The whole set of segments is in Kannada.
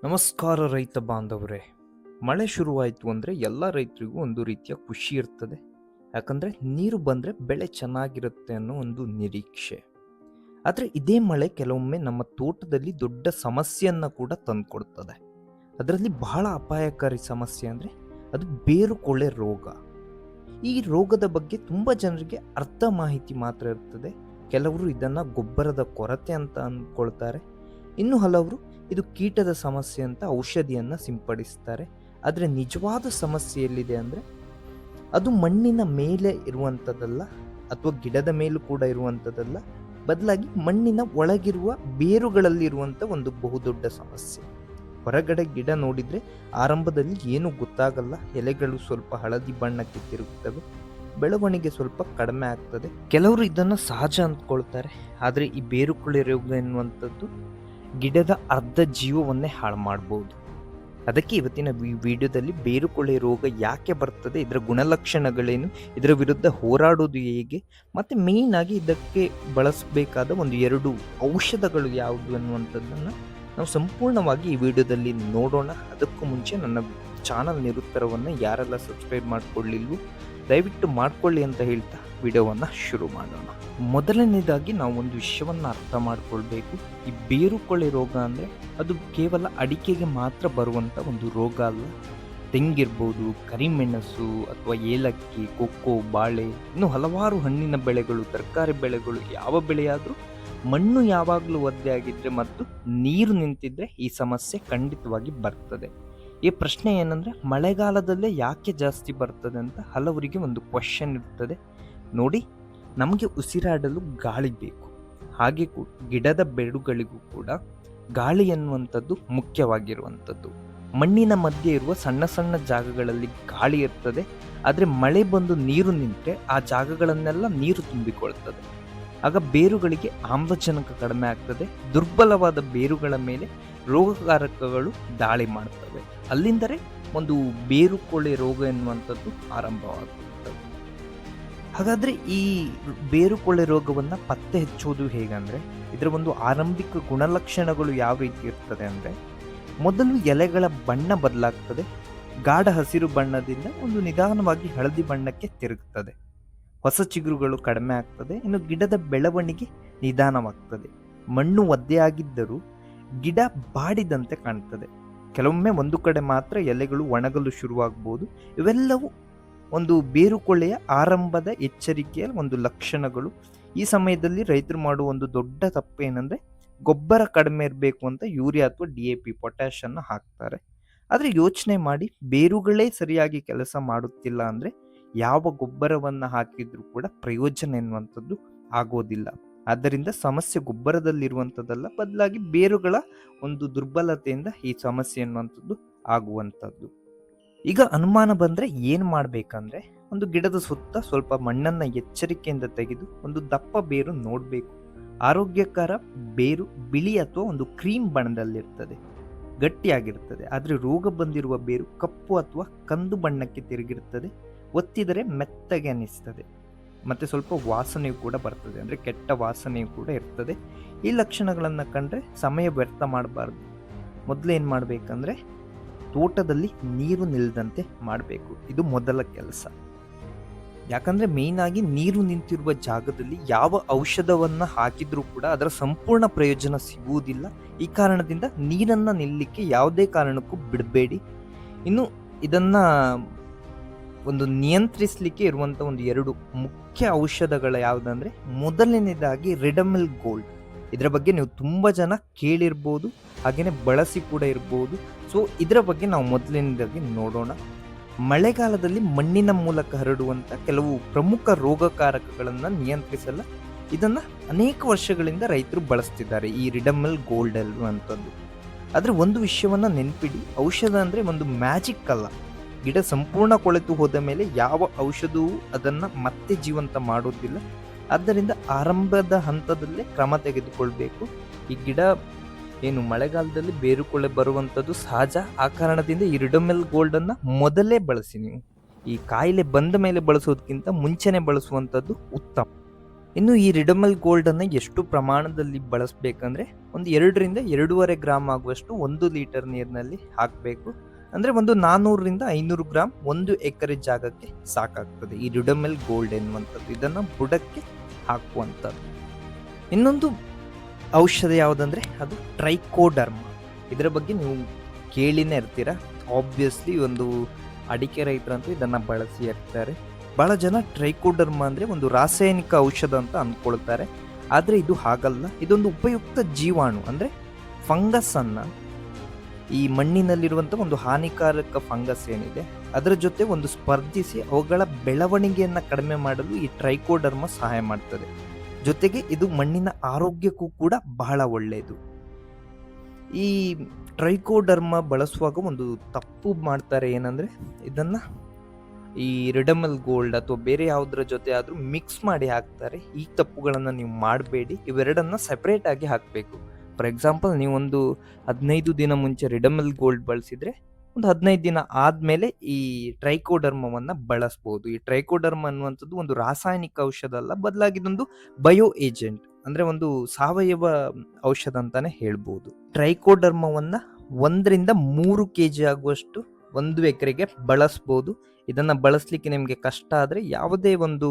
ನಮಸ್ಕಾರ ರೈತ ಬಾಂಧವರೇ. ಮಳೆ ಶುರುವಾಯಿತು ಅಂದರೆ ಎಲ್ಲ ರೈತರಿಗೂ ಒಂದು ರೀತಿಯ ಖುಷಿ ಇರ್ತದೆ. ಯಾಕಂದರೆ ನೀರು ಬಂದರೆ ಬೆಳೆ ಚೆನ್ನಾಗಿರುತ್ತೆ ಅನ್ನೋ ಒಂದು ನಿರೀಕ್ಷೆ. ಆದರೆ ಇದೇ ಮಳೆ ಕೆಲವೊಮ್ಮೆ ನಮ್ಮ ತೋಟದಲ್ಲಿ ದೊಡ್ಡ ಸಮಸ್ಯೆಯನ್ನು ಕೂಡ ತಂದುಕೊಡ್ತದೆ. ಅದರಲ್ಲಿ ಬಹಳ ಅಪಾಯಕಾರಿ ಸಮಸ್ಯೆ ಅಂದರೆ ಅದು ಬೇರುಕೊಳೆ ರೋಗ. ಈ ರೋಗದ ಬಗ್ಗೆ ತುಂಬ ಜನರಿಗೆ ಅರ್ಧ ಮಾಹಿತಿ ಮಾತ್ರ ಇರ್ತದೆ. ಕೆಲವರು ಇದನ್ನು ಗೊಬ್ಬರದ ಕೊರತೆ ಅಂತ ಅಂದ್ಕೊಳ್ತಾರೆ. ಇನ್ನು ಹಲವರು ಇದು ಕೀಟದ ಸಮಸ್ಯೆ ಅಂತ ಔಷಧಿಯನ್ನು ಸಿಂಪಡಿಸ್ತಾರೆ. ಆದರೆ ನಿಜವಾದ ಸಮಸ್ಯೆ ಎಲ್ಲಿದೆ ಅಂದರೆ ಅದು ಮಣ್ಣಿನ ಮೇಲೆ ಇರುವಂಥದ್ದಲ್ಲ, ಅಥವಾ ಗಿಡದ ಮೇಲೂ ಕೂಡ ಇರುವಂಥದ್ದಲ್ಲ, ಬದಲಾಗಿ ಮಣ್ಣಿನ ಒಳಗಿರುವ ಬೇರುಗಳಲ್ಲಿರುವಂಥ ಒಂದು ಬಹುದೊಡ್ಡ ಸಮಸ್ಯೆ. ಹೊರಗಡೆ ಗಿಡ ನೋಡಿದರೆ ಆರಂಭದಲ್ಲಿ ಏನೂ ಗೊತ್ತಾಗಲ್ಲ. ಎಲೆಗಳು ಸ್ವಲ್ಪ ಹಳದಿ ಬಣ್ಣಕ್ಕೆ ತಿರುಗುತ್ತವೆ, ಬೆಳವಣಿಗೆ ಸ್ವಲ್ಪ ಕಡಿಮೆ ಆಗ್ತದೆ. ಕೆಲವರು ಇದನ್ನು ಸಹಜ ಅಂದ್ಕೊಳ್ತಾರೆ. ಆದರೆ ಈ ಬೇರುಕೊಳೆ ರೋಗ ಎನ್ನುವಂಥದ್ದು ಗಿಡದ ಅರ್ಧ ಜೀವವನ್ನೇ ಹಾಳು ಮಾಡ್ಬೋದು. ಅದಕ್ಕೆ ಇವತ್ತಿನ ವಿಡಿಯೋದಲ್ಲಿ ಬೇರುಕೊಳೆ ರೋಗ ಯಾಕೆ ಬರ್ತದೆ, ಇದರ ಗುಣಲಕ್ಷಣಗಳೇನು, ಇದರ ವಿರುದ್ಧ ಹೋರಾಡೋದು ಹೇಗೆ, ಮತ್ತು ಮೇಯ್ನ್ ಆಗಿ ಇದಕ್ಕೆ ಬಳಸಬೇಕಾದ ಒಂದು 2 ಔಷಧಗಳು ಯಾವುದು ಅನ್ನುವಂಥದ್ದನ್ನು ನಾವು ಸಂಪೂರ್ಣವಾಗಿ ಈ ವಿಡಿಯೋದಲ್ಲಿ ನೋಡೋಣ. ಅದಕ್ಕೂ ಮುಂಚೆ ನನ್ನ ಚಾನಲ್ ನಿರುತ್ತರವನ್ನು ಯಾರೆಲ್ಲ ಸಬ್ಸ್ಕ್ರೈಬ್ ಮಾಡಿಕೊಳ್ಳಿಲ್ವೋ ದಯವಿಟ್ಟು ಮಾಡ್ಕೊಳ್ಳಿ ಅಂತ ಹೇಳ್ತಾ ವಿಡಿಯೋವನ್ನು ಶುರು ಮಾಡೋಣ. ಮೊದಲನೇದಾಗಿ ನಾವು ಒಂದು ವಿಷಯವನ್ನು ಅರ್ಥ ಮಾಡ್ಕೊಳ್ಬೇಕು. ಈ ಬೇರುಕೊಳೆ ರೋಗ ಅಂದರೆ ಅದು ಕೇವಲ ಅಡಿಕೆಗೆ ಮಾತ್ರ ಬರುವಂಥ ಒಂದು ರೋಗ ಅಲ್ಲ. ತೆಂಗಿರ್ಬೋದು, ಕರಿಮೆಣಸು ಅಥವಾ ಏಲಕ್ಕಿ, ಕೊಕ್ಕೋ, ಬಾಳೆ, ಇನ್ನು ಹಲವಾರು ಹಣ್ಣಿನ ಬೆಳೆಗಳು, ತರಕಾರಿ ಬೆಳೆಗಳು, ಯಾವ ಬೆಳೆಯಾದರೂ ಮಣ್ಣು ಯಾವಾಗಲೂ ಒದ್ದೆ ಆಗಿದ್ದರೆ ಮತ್ತು ನೀರು ನಿಂತಿದ್ದರೆ ಈ ಸಮಸ್ಯೆ ಖಂಡಿತವಾಗಿ ಬರ್ತದೆ. ಈ ಪ್ರಶ್ನೆ ಏನಂದರೆ ಮಳೆಗಾಲದಲ್ಲೇ ಯಾಕೆ ಜಾಸ್ತಿ ಬರ್ತದೆ ಅಂತ ಹಲವರಿಗೆ ಒಂದು ಕ್ವಶನ್ ಇರ್ತದೆ. ನೋಡಿ, ನಮಗೆ ಉಸಿರಾಡಲು ಗಾಳಿ ಬೇಕು, ಹಾಗೆ ಗಿಡದ ಬೇರುಗಳಿಗೂ ಕೂಡ ಗಾಳಿ ಎನ್ನುವಂಥದ್ದು ಮುಖ್ಯವಾಗಿರುವಂಥದ್ದು. ಮಣ್ಣಿನ ಮಧ್ಯೆ ಇರುವ ಸಣ್ಣ ಸಣ್ಣ ಜಾಗಗಳಲ್ಲಿ ಗಾಳಿ ಇರ್ತದೆ, ಆದರೆ ಮಳೆ ಬಂದು ನೀರು ನಿಂತರೆ ಆ ಜಾಗಗಳನ್ನೆಲ್ಲ ನೀರು ತುಂಬಿಕೊಳ್ತದೆ. ಆಗ ಬೇರುಗಳಿಗೆ ಆಮ್ಲಜನಕ ಕಡಿಮೆ ಆಗ್ತದೆ. ದುರ್ಬಲವಾದ ಬೇರುಗಳ ಮೇಲೆ ರೋಗಕಾರಕಗಳು ದಾಳಿ ಮಾಡ್ತವೆ. ಅಲ್ಲಿಂದಲೇ ಒಂದು ಬೇರುಕೊಳೆ ರೋಗ ಎನ್ನುವಂಥದ್ದು ಆರಂಭವಾಗುತ್ತದೆ. ಹಾಗಾದರೆ ಈ ಬೇರುಕೊಳೆ ರೋಗವನ್ನು ಪತ್ತೆ ಹಚ್ಚೋದು ಹೇಗಂದರೆ, ಇದರ ಒಂದು ಆರಂಭಿಕ ಗುಣಲಕ್ಷಣಗಳು ಯಾವ ರೀತಿ ಇರ್ತದೆ ಅಂದರೆ, ಮೊದಲು ಎಲೆಗಳ ಬಣ್ಣ ಬದಲಾಗ್ತದೆ. ಗಾಢ ಹಸಿರು ಬಣ್ಣದಿಂದ ಒಂದು ನಿಧಾನವಾಗಿ ಹಳದಿ ಬಣ್ಣಕ್ಕೆ ತಿರುಗುತ್ತದೆ. ಹೊಸ ಚಿಗುರುಗಳು ಕಡಿಮೆ ಆಗ್ತದೆ. ಇನ್ನು ಗಿಡದ ಬೆಳವಣಿಗೆ ನಿಧಾನವಾಗ್ತದೆ. ಮಣ್ಣು ಒದ್ದೆಯಾಗಿದ್ದರೂ ಗಿಡ ಬಾಡಿದಂತೆ ಕಾಣ್ತದೆ. ಕೆಲವೊಮ್ಮೆ ಒಂದು ಕಡೆ ಮಾತ್ರ ಎಲೆಗಳು ಒಣಗಲು ಶುರುವಾಗ್ಬೋದು. ಇವೆಲ್ಲವೂ ಒಂದು ಬೇರುಕೊಳೆಯ ಆರಂಭದ ಎಚ್ಚರಿಕೆಯ ಒಂದು ಲಕ್ಷಣಗಳು. ಈ ಸಮಯದಲ್ಲಿ ರೈತರು ಮಾಡುವ ಒಂದು ದೊಡ್ಡ ತಪ್ಪು ಏನಂದರೆ, ಗೊಬ್ಬರ ಕಡಿಮೆ ಇರಬೇಕು ಅಂತ ಯೂರಿಯಾ ಅಥವಾ DAP ಪೊಟ್ಯಾಷನ್ನು ಹಾಕ್ತಾರೆ. ಆದರೆ ಯೋಚನೆ ಮಾಡಿ, ಬೇರುಗಳೇ ಸರಿಯಾಗಿ ಕೆಲಸ ಮಾಡುತ್ತಿಲ್ಲ ಅಂದರೆ ಯಾವ ಗೊಬ್ಬರವನ್ನು ಹಾಕಿದ್ರೂ ಕೂಡ ಪ್ರಯೋಜನ ಎನ್ನುವಂಥದ್ದು ಆಗೋದಿಲ್ಲ. ಆದ್ದರಿಂದ ಸಮಸ್ಯೆ ಗೊಬ್ಬರದಲ್ಲಿರುವಂಥದ್ದಲ್ಲ, ಬದಲಾಗಿ ಬೇರುಗಳ ಒಂದು ದುರ್ಬಲತೆಯಿಂದ ಈ ಸಮಸ್ಯೆ ಎನ್ನುವಂಥದ್ದು ಆಗುವಂಥದ್ದು. ಈಗ ಅನುಮಾನ ಬಂದರೆ ಏನು ಮಾಡಬೇಕಂದ್ರೆ, ಒಂದು ಗಿಡದ ಸುತ್ತ ಸ್ವಲ್ಪ ಮಣ್ಣನ್ನು ಎಚ್ಚರಿಕೆಯಿಂದ ತೆಗೆದು ಒಂದು ದಪ್ಪ ಬೇರು ನೋಡಬೇಕು. ಆರೋಗ್ಯಕರ ಬೇರು ಬಿಳಿ ಅಥವಾ ಒಂದು ಕ್ರೀಮ್ ಬಣ್ಣದಲ್ಲಿರ್ತದೆ, ಗಟ್ಟಿಯಾಗಿರ್ತದೆ. ಆದರೆ ರೋಗ ಬಂದಿರುವ ಬೇರು ಕಪ್ಪು ಅಥವಾ ಕಂದು ಬಣ್ಣಕ್ಕೆ ತಿರುಗಿರ್ತದೆ. ಒತ್ತಿದರೆ ಮೆತ್ತಗೆ ಅನ್ನಿಸ್ತದೆ ಮತ್ತು ಸ್ವಲ್ಪ ವಾಸನೆಯೂ ಕೂಡ ಬರ್ತದೆ, ಅಂದರೆ ಕೆಟ್ಟ ವಾಸನೆಯೂ ಕೂಡ ಇರ್ತದೆ. ಈ ಲಕ್ಷಣಗಳನ್ನು ಕಂಡ್ರೆ ಸಮಯ ವ್ಯರ್ಥ ಮಾಡಬಾರ್ದು. ಮೊದಲು ಏನು ಮಾಡಬೇಕಂದ್ರೆ, ತೋಟದಲ್ಲಿ ನೀರು ನಿಲ್ಲದಂತೆ ಮಾಡಬೇಕು. ಇದು ಮೊದಲ ಕೆಲಸ. ಯಾಕಂದರೆ ಮೇಯ್ನಾಗಿ ನೀರು ನಿಂತಿರುವ ಜಾಗದಲ್ಲಿ ಯಾವ ಔಷಧವನ್ನು ಹಾಕಿದ್ರೂ ಕೂಡ ಅದರ ಸಂಪೂರ್ಣ ಪ್ರಯೋಜನ ಸಿಗುವುದಿಲ್ಲ. ಈ ಕಾರಣದಿಂದ ನೀರನ್ನು ನಿಲ್ಲಲಿಕ್ಕೆ ಯಾವುದೇ ಕಾರಣಕ್ಕೂ ಬಿಡಬೇಡಿ. ಇನ್ನು ಇದನ್ನು ಒಂದು ನಿಯಂತ್ರಿಸಲಿಕ್ಕೆ ಇರುವಂಥ ಒಂದು 2 ಮುಖ್ಯ ಔಷಧಗಳು ಯಾವುದಂದರೆ, ಮೊದಲನೇದಾಗಿ ರಿಡಮಿಲ್ ಗೋಲ್ಡ್. ಇದರ ಬಗ್ಗೆ ನೀವು ತುಂಬ ಜನ ಕೇಳಿರ್ಬೋದು, ಹಾಗೆಯೇ ಬಳಸಿ ಕೂಡ ಇರ್ಬೋದು. ಸೊ ಇದರ ಬಗ್ಗೆ ನಾವು ಮೊದಲನೇದಾಗಿ ನೋಡೋಣ. ಮಳೆಗಾಲದಲ್ಲಿ ಮಣ್ಣಿನ ಮೂಲಕ ಹರಡುವಂಥ ಕೆಲವು ಪ್ರಮುಖ ರೋಗಕಾರಕಗಳನ್ನು ನಿಯಂತ್ರಿಸಲು ಇದನ್ನು ಅನೇಕ ವರ್ಷಗಳಿಂದ ರೈತರು ಬಳಸ್ತಿದ್ದಾರೆ, ಈ ರಿಡಮಿಲ್ ಗೋಲ್ಡ್ ಅನ್ನುವಂಥದ್ದು. ಆದರೆ ಒಂದು ವಿಷಯವನ್ನು ನೆನಪಿಡಿ, ಔಷಧ ಅಂದರೆ ಒಂದು ಮ್ಯಾಜಿಕ್ ಅಲ್ಲ. ಗಿಡ ಸಂಪೂರ್ಣ ಕೊಳೆತು ಹೋದ ಮೇಲೆ ಯಾವ ಔಷಧವೂ ಅದನ್ನು ಮತ್ತೆ ಜೀವಂತ ಮಾಡೋದಿಲ್ಲ. ಆದ್ದರಿಂದ ಆರಂಭದ ಹಂತದಲ್ಲೇ ಕ್ರಮ ತೆಗೆದುಕೊಳ್ಬೇಕು. ಈ ಗಿಡ ಏನು ಮಳೆಗಾಲದಲ್ಲಿ ಬೇರುಕೊಳೆ ಬರುವಂಥದ್ದು ಸಹಜ. ಆ ಕಾರಣದಿಂದ ಈ ರಿಡಮಿಲ್ ಗೋಲ್ಡನ್ನು ಮೊದಲೇ ಬಳಸಿ. ನೀವು ಈ ಕಾಯಿಲೆ ಬಂದ ಮೇಲೆ ಬಳಸೋದಕ್ಕಿಂತ ಮುಂಚೆನೇ ಬಳಸುವಂಥದ್ದು ಉತ್ತಮ. ಇನ್ನು ಈ ರಿಡಮಲ್ ಗೋಲ್ಡನ್ನು ಎಷ್ಟು ಪ್ರಮಾಣದಲ್ಲಿ ಬಳಸಬೇಕಂದ್ರೆ ಒಂದು 2ರಿಂದ 2.5 ಗ್ರಾಮ್ ಆಗುವಷ್ಟು 1 ಲೀಟರ್ ನೀರಿನಲ್ಲಿ ಹಾಕಬೇಕು. ಅಂದರೆ ಒಂದು 400ರಿಂದ 500 ಗ್ರಾಮ್ 1 ಎಕರೆ ಜಾಗಕ್ಕೆ ಸಾಕಾಗ್ತದೆ ಈ ರಿಡಮಲ್ ಗೋಲ್ಡ್ ಎನ್ನುವಂಥದ್ದು. ಇದನ್ನು ಬುಡಕ್ಕೆ ಹಾಕುವಂಥದ್ದು. ಇನ್ನೊಂದು ಔಷಧ ಯಾವುದಂದ್ರೆ ಅದು ಟ್ರೈಕೋಡರ್ಮ. ಇದರ ಬಗ್ಗೆ ನೀವು ಕೇಳಿನೇ ಇರ್ತೀರ. ಆಬ್ವಿಯಸ್ಲಿ ಒಂದು ಅಡಿಕೆ ರೈತರಂತೂ ಇದನ್ನು ಬಳಸಿ ಇರ್ತಾರೆ. ಬಹಳ ಜನ ಟ್ರೈಕೋಡರ್ಮ ಅಂದರೆ ಒಂದು ರಾಸಾಯನಿಕ ಔಷಧ ಅಂತ ಅಂದ್ಕೊಳ್ತಾರೆ. ಆದರೆ ಇದು ಹಾಗಲ್ಲ. ಇದೊಂದು ಉಪಯುಕ್ತ ಜೀವಾಣು, ಅಂದರೆ ಫಂಗಸ್ಸನ್ನು, ಈ ಮಣ್ಣಿನಲ್ಲಿರುವಂಥ ಒಂದು ಹಾನಿಕಾರಕ ಫಂಗಸ್ ಏನಿದೆ ಅದರ ಜೊತೆ ಒಂದು ಸ್ಪರ್ಧಿಸಿ ಅವುಗಳ ಬೆಳವಣಿಗೆಯನ್ನು ಕಡಿಮೆ ಮಾಡಲು ಈ ಟ್ರೈಕೋಡರ್ಮ ಸಹಾಯ ಮಾಡ್ತದೆ. ಜೊತೆಗೆ ಇದು ಮಣ್ಣಿನ ಆರೋಗ್ಯಕ್ಕೂ ಕೂಡ ಬಹಳ ಒಳ್ಳೆಯದು. ಈ ಟ್ರೈಕೋಡರ್ಮ ಬಳಸುವಾಗ ಒಂದು ತಪ್ಪು ಮಾಡ್ತಾರೆ, ಏನಂದರೆ ಇದನ್ನು ಈ ರಿಡಮಲ್ ಗೋಲ್ಡ್ ಅಥವಾ ಬೇರೆ ಯಾವುದರ ಜೊತೆ ಆದರೂ ಮಿಕ್ಸ್ ಮಾಡಿ ಹಾಕ್ತಾರೆ. ಈ ತಪ್ಪುಗಳನ್ನು ನೀವು ಮಾಡಬೇಡಿ. ಇವೆರಡನ್ನು ಸೆಪ್ರೇಟ್ ಆಗಿ ಹಾಕಬೇಕು. ಫಾರ್ ಎಕ್ಸಾಂಪಲ್, ನೀವೊಂದು 15 ದಿನ ಮುಂಚೆ ರಿಡಮಲ್ ಗೋಲ್ಡ್ ಬಳಸಿದರೆ ಒಂದು 15 ದಿನ ಆದಮೇಲೆ ಈ ಟ್ರೈಕೋಡರ್ಮವನ್ನು ಬಳಸ್ಬೋದು. ಈ ಟ್ರೈಕೋಡರ್ಮ ಅನ್ನುವಂಥದ್ದು ಒಂದು ರಾಸಾಯನಿಕ ಔಷಧ ಅಲ್ಲ, ಬದಲಾಗಿ ಇದೊಂದು ಬಯೋ ಏಜೆಂಟ್, ಅಂದರೆ ಒಂದು ಸಾವಯವ ಔಷಧ ಅಂತಾನೆ ಹೇಳ್ಬೋದು. ಟ್ರೈಕೋಡರ್ಮವನ್ನು 1ರಿಂದ 3 kg ಆಗುವಷ್ಟು 1 ಎಕರೆಗೆ ಬಳಸ್ಬೋದು. ಇದನ್ನು ಬಳಸಲಿಕ್ಕೆ ನಿಮಗೆ ಕಷ್ಟ ಆದರೆ ಯಾವುದೇ ಒಂದು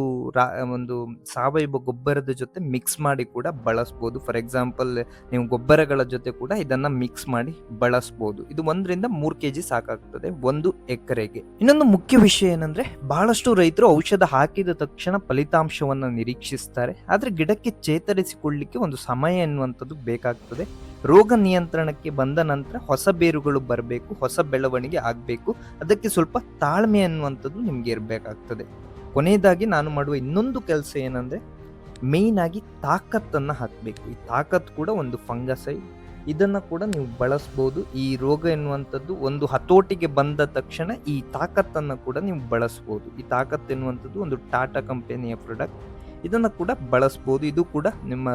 ಸಾವಯವ ಗೊಬ್ಬರದ ಜೊತೆ ಮಿಕ್ಸ್ ಮಾಡಿ ಕೂಡ ಬಳಸ್ಬೋದು. ಫಾರ್ ಎಕ್ಸಾಂಪಲ್, ನೀವು ಗೊಬ್ಬರಗಳ ಜೊತೆ ಕೂಡ ಇದನ್ನು ಮಿಕ್ಸ್ ಮಾಡಿ ಬಳಸ್ಬೋದು. ಇದು 1ರಿಂದ 3 kg ಸಾಕಾಗ್ತದೆ 1 ಎಕರೆಗೆ. ಇನ್ನೊಂದು ಮುಖ್ಯ ವಿಷಯ ಏನಂದರೆ, ಬಹಳಷ್ಟು ರೈತರು ಔಷಧ ಹಾಕಿದ ತಕ್ಷಣ ಫಲಿತಾಂಶವನ್ನು ನಿರೀಕ್ಷಿಸ್ತಾರೆ. ಆದರೆ ಗಿಡಕ್ಕೆ ಚೇತರಿಸಿಕೊಳ್ಳಲಿಕ್ಕೆ ಒಂದು ಸಮಯ ಎನ್ನುವಂಥದ್ದು ಬೇಕಾಗ್ತದೆ. ರೋಗ ನಿಯಂತ್ರಣಕ್ಕೆ ಬಂದ ನಂತರ ಹೊಸ ಬೇರುಗಳು ಬರಬೇಕು, ಹೊಸ ಬೆಳವಣಿಗೆ ಆಗಬೇಕು. ಅದಕ್ಕೆ ಸ್ವಲ್ಪ ತಾಳ್ಮೆ ಅನ್ನುವಂಥದ್ದು ನಿಮಗೆ ಇರಬೇಕಾಗ್ತದೆ. ಕೊನೆಯದಾಗಿ ನಾನು ಮಾಡುವ ಇನ್ನೊಂದು ಕೆಲಸ ಏನಂದರೆ, ಮೇಯ್ನ್ ಆಗಿ ತಾಕತ್ತನ್ನು ಹಾಕಬೇಕು. ಈ ತಾಕತ್ ಕೂಡ ಒಂದು ಫಂಗಸೈಡ್. ಇದನ್ನು ಕೂಡ ನೀವು ಬಳಸ್ಬೋದು. ಈ ರೋಗ ಎನ್ನುವಂಥದ್ದು ಒಂದು ಹತೋಟಿಗೆ ಬಂದ ತಕ್ಷಣ ಈ ತಾಕತ್ತನ್ನು ಕೂಡ ನೀವು ಬಳಸ್ಬೋದು. ಈ ತಾಕತ್ ಎನ್ನುವಂಥದ್ದು ಒಂದು ಟಾಟಾ ಕಂಪನಿಯ ಪ್ರಾಡಕ್ಟ್. ಇದನ್ನು ಕೂಡ ಬಳಸ್ಬೋದು. ಇದು ಕೂಡ ನಿಮ್ಮ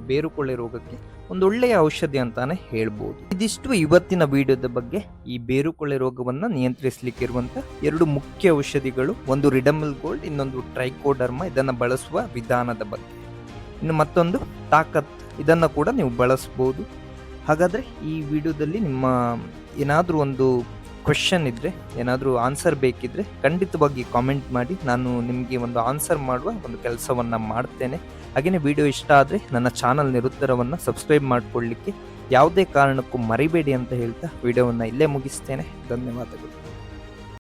ಬೇರುಕೊಳೆ ರೋಗಕ್ಕೆ ಒಂದು ಒಳ್ಳೆಯ ಔಷಧಿ ಅಂತಾನೆ ಹೇಳ್ಬೋದು. ಇದಿಷ್ಟು ಇವತ್ತಿನ ವಿಡಿಯೋದ ಬಗ್ಗೆ. ಈ ಬೇರುಕೊಳೆ ರೋಗವನ್ನು ನಿಯಂತ್ರಿಸಲಿಕ್ಕೆ ಇರುವಂಥ 2 ಮುಖ್ಯ ಔಷಧಿಗಳು, ಒಂದು ರಿಡಮಲ್ ಗೋಲ್ಡ್, ಇನ್ನೊಂದು ಟ್ರೈಕೋಡರ್ಮ. ಇದನ್ನು ಬಳಸುವ ವಿಧಾನದ ಬಗ್ಗೆ. ಇನ್ನು ಮತ್ತೊಂದು ತಾಕತ್, ಇದನ್ನು ಕೂಡ ನೀವು ಬಳಸ್ಬೋದು. ಹಾಗಾದರೆ ಈ ವಿಡಿಯೋದಲ್ಲಿ ನಿಮ್ಮ ಏನಾದರೂ ಒಂದು ಕ್ವೆಶ್ಚನ್ ಇದ್ದರೆ, ಏನಾದರೂ ಆನ್ಸರ್ ಬೇಕಿದ್ದರೆ ಖಂಡಿತವಾಗಿ ಕಾಮೆಂಟ್ ಮಾಡಿ. ನಾನು ನಿಮಗೆ ಒಂದು ಆನ್ಸರ್ ಮಾಡುವ ಒಂದು ಕೆಲಸವನ್ನು ಮಾಡ್ತೇನೆ. ಹಾಗೆಯೇ ವಿಡಿಯೋ ಇಷ್ಟ ಆದರೆ ನನ್ನ ಚಾನಲ್ ನಿರುತ್ತರವನ್ನು ಸಬ್ಸ್ಕ್ರೈಬ್ ಮಾಡಿಕೊಳ್ಳಲಿಕ್ಕೆ ಯಾವುದೇ ಕಾರಣಕ್ಕೂ ಮರಿಬೇಡಿ ಅಂತ ಹೇಳ್ತಾ ವಿಡಿಯೋವನ್ನು ಇಲ್ಲೇ ಮುಗಿಸ್ತೇನೆ. ಧನ್ಯವಾದಗಳು.